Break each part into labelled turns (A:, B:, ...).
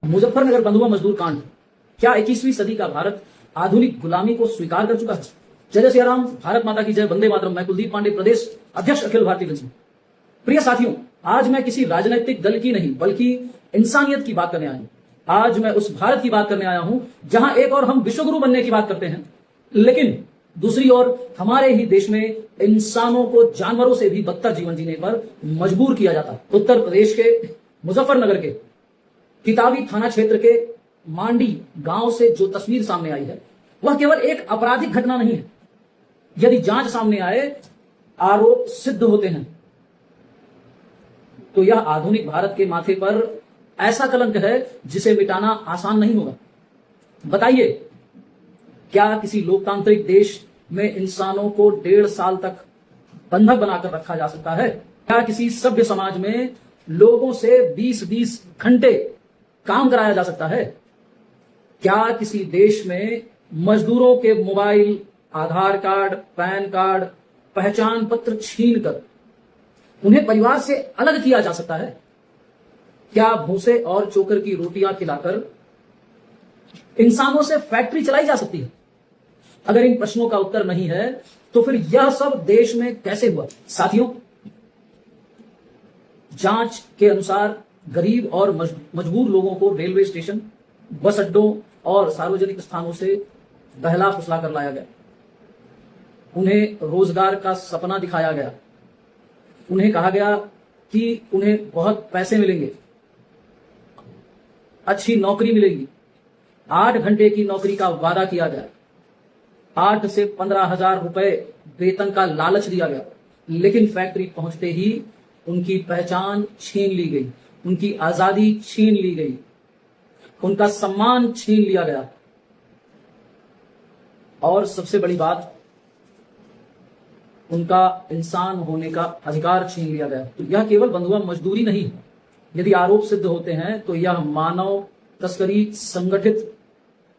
A: मुजफ्फरनगर बंधुआ मजदूर कांड। क्या 21वीं सदी का भारत आधुनिक गुलामी को स्वीकार कर चुका है? जय सिया राम, भारत माता की जय, वंदे मातरम। मैं कुलदीप पांडे, प्रदेश अध्यक्ष अखिल भारतीय जनसंघ। प्रिय साथियों, आज मैं किसी राजनीतिक दल की नहीं बल्कि इंसानियत की बात करने आया हूं। आज मैं उस भारत की बात करने आया हूं जहां एक और हम विश्वगुरु बनने की बात करते हैं, लेकिन दूसरी ओर हमारे ही देश में इंसानों को जानवरों से भी बदतर जीवन जीने पर मजबूर किया जाता है। उत्तर प्रदेश के मुजफ्फरनगर के किताबी थाना क्षेत्र के मांडी गांव से जो तस्वीर सामने आई है वह केवल एक आपराधिक घटना नहीं है। यदि जांच सामने आए, आरोप सिद्ध होते हैं, तो यह आधुनिक भारत के माथे पर ऐसा कलंक है जिसे मिटाना आसान नहीं होगा। बताइए, क्या किसी लोकतांत्रिक देश में इंसानों को 1.5 साल तक बंधक बनाकर रखा जा सकता है? क्या किसी सभ्य समाज में लोगों से 20-20 घंटे काम कराया जा सकता है? क्या किसी देश में मजदूरों के मोबाइल, आधार कार्ड, पैन कार्ड, पहचान पत्र छीनकर उन्हें परिवार से अलग किया जा सकता है? क्या भूसे और चोकर की रोटियां खिलाकर इंसानों से फैक्ट्री चलाई जा सकती है? अगर इन प्रश्नों का उत्तर नहीं है तो फिर यह सब देश में कैसे हुआ? साथियों, जांच के अनुसार गरीब और मजबूर लोगों को रेलवे स्टेशन, बस अड्डों और सार्वजनिक स्थानों से बहला फुसला कर लाया गया। उन्हें रोजगार का सपना दिखाया गया। उन्हें कहा गया कि उन्हें बहुत पैसे मिलेंगे, अच्छी नौकरी मिलेगी। 8 घंटे की नौकरी का वादा किया गया। 8 से 15,000 रुपए वेतन का लालच दिया गया, लेकिन फैक्ट्री पहुंचते ही उनकी पहचान छीन ली गई, उनकी आजादी छीन ली गई, उनका सम्मान छीन लिया गया, और सबसे बड़ी बात, उनका इंसान होने का अधिकार छीन लिया गया। तो यह केवल बंधुआ मजदूरी नहीं है। यदि आरोप सिद्ध होते हैं तो यह मानव तस्करी, संगठित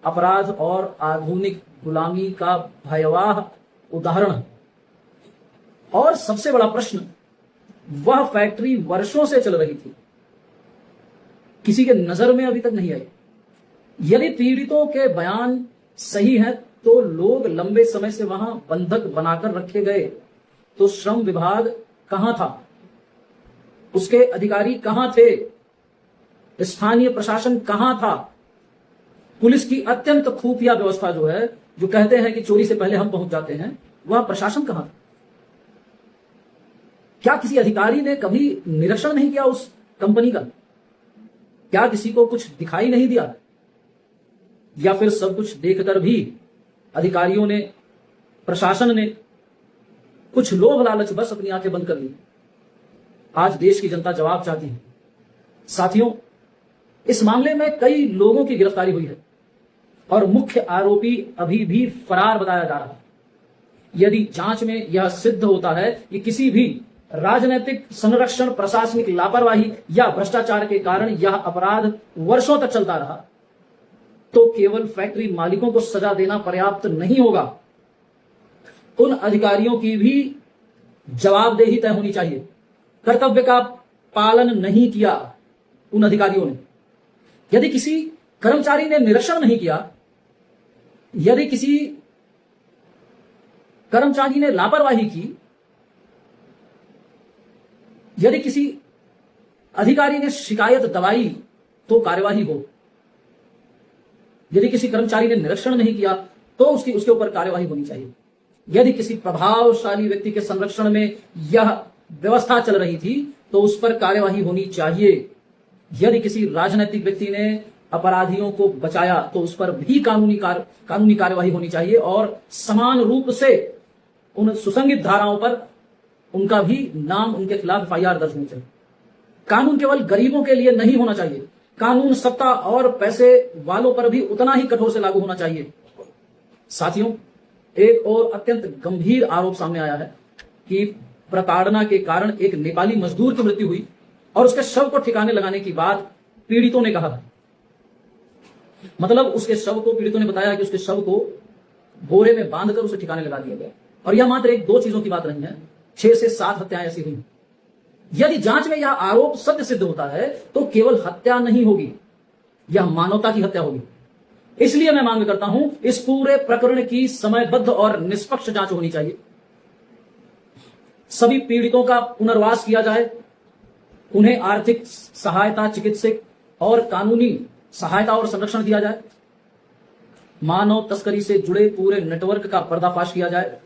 A: अपराध और आधुनिक गुलामी का भयावह उदाहरण है। और सबसे बड़ा प्रश्न, वह फैक्ट्री वर्षों से चल रही थी, किसी के नजर में अभी तक नहीं आई। यदि पीड़ितों के बयान सही हैं तो लोग लंबे समय से वहां बंधक बनाकर रखे गए, तो श्रम विभाग कहां था? उसके अधिकारी कहां थे? स्थानीय प्रशासन कहां था? पुलिस की अत्यंत खुफिया व्यवस्था जो है, जो कहते हैं कि चोरी से पहले हम पहुंच जाते हैं, वह प्रशासन कहां था? क्या किसी अधिकारी ने कभी निरीक्षण नहीं किया उस कंपनी का? क्या किसी को कुछ दिखाई नहीं दिया? या फिर सब कुछ देखकर भी अधिकारियों ने, प्रशासन ने कुछ लोभ लालच बस अपनी आंखें बंद कर ली? आज देश की जनता जवाब चाहती है। साथियों, इस मामले में कई लोगों की गिरफ्तारी हुई है और मुख्य आरोपी अभी भी फरार बताया जा रहा है। यदि जांच में यह सिद्ध होता है कि किसी भी राजनीतिक संरक्षण, प्रशासनिक लापरवाही या भ्रष्टाचार के कारण यह अपराध वर्षों तक चलता रहा, तो केवल फैक्ट्री मालिकों को सजा देना पर्याप्त नहीं होगा। उन अधिकारियों की भी जवाबदेही तय होनी चाहिए। कर्तव्य का पालन नहीं किया उन अधिकारियों ने, यदि किसी कर्मचारी ने निरीक्षण नहीं किया, यदि किसी कर्मचारी ने लापरवाही की, यदि किसी अधिकारी ने शिकायत दबाई, तो कार्यवाही हो। यदि किसी कर्मचारी ने निरीक्षण नहीं किया तो उसके ऊपर कार्यवाही होनी चाहिए। यदि किसी प्रभावशाली व्यक्ति के संरक्षण में यह व्यवस्था चल रही थी तो उस पर कार्यवाही होनी चाहिए। यदि किसी राजनीतिक व्यक्ति ने अपराधियों को बचाया तो उस पर भी कानूनी कार्यवाही होनी चाहिए, और समान रूप से उन सुसंगित धाराओं पर उनका भी नाम, उनके खिलाफ FIR दर्ज होनी चाहिए। कानून केवल गरीबों के लिए नहीं होना चाहिए। कानून सत्ता और पैसे वालों पर भी उतना ही कठोर से लागू होना चाहिए। साथियों, एक और अत्यंत गंभीर आरोप सामने आया है कि प्रताड़ना के कारण एक नेपाली मजदूर की मृत्यु हुई और उसके शव को ठिकाने लगाने की बात पीड़ितों ने कहा। मतलब उसके शव को, पीड़ितों ने बताया कि उसके शव को बोरे में बांधकर उसे ठिकाने लगा दिया गया। और यह मात्र 1-2 चीजों की बात नहीं है, 6 से 7 हत्याएं ऐसी हुई। यदि जांच में यह आरोप सत्य सिद्ध होता है तो केवल हत्या नहीं होगी, यह मानवता की हत्या होगी। इसलिए मैं मांग करता हूं इस पूरे प्रकरण की समयबद्ध और निष्पक्ष जांच होनी चाहिए। सभी पीड़ितों का पुनर्वास किया जाए, उन्हें आर्थिक सहायता, चिकित्सक और कानूनी सहायता और संरक्षण दिया जाए। मानव तस्करी से जुड़े पूरे नेटवर्क का पर्दाफाश किया जाए।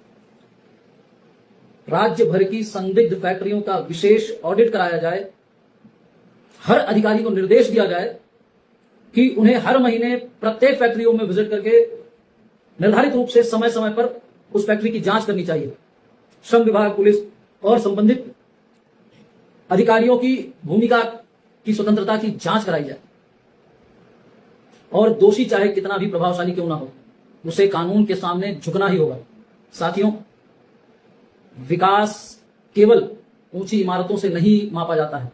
A: राज्य भर की संदिग्ध फैक्ट्रियों का विशेष ऑडिट कराया जाए। हर अधिकारी को निर्देश दिया जाए कि उन्हें हर महीने प्रत्येक फैक्ट्रियों में विजिट करके निर्धारित रूप से समय समय पर उस फैक्ट्री की जांच करनी चाहिए। श्रम विभाग, पुलिस और संबंधित अधिकारियों की भूमिका की स्वतंत्रता की जांच कराई जाए और दोषी चाहे कितना भी प्रभावशाली क्यों ना हो, उसे कानून के सामने झुकना ही होगा। साथियों, विकास केवल ऊंची इमारतों से नहीं मापा जाता है।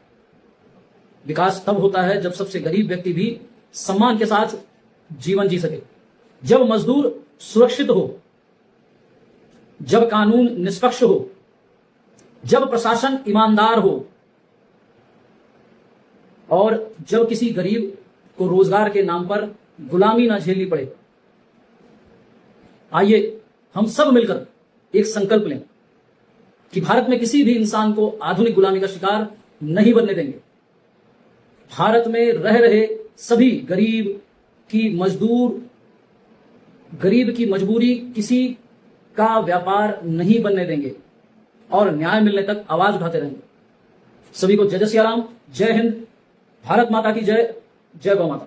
A: विकास तब होता है जब सबसे गरीब व्यक्ति भी सम्मान के साथ जीवन जी सके, जब मजदूर सुरक्षित हो, जब कानून निष्पक्ष हो, जब प्रशासन ईमानदार हो और जब किसी गरीब को रोजगार के नाम पर गुलामी ना झेलनी पड़े। आइए हम सब मिलकर एक संकल्प लें कि भारत में किसी भी इंसान को आधुनिक गुलामी का शिकार नहीं बनने देंगे। भारत में रह रहे सभी गरीब की मजबूरी किसी का व्यापार नहीं बनने देंगे और न्याय मिलने तक आवाज उठाते रहेंगे। सभी को जय जय सिया राम, जय हिंद, भारत माता की जय, जय गौ माता।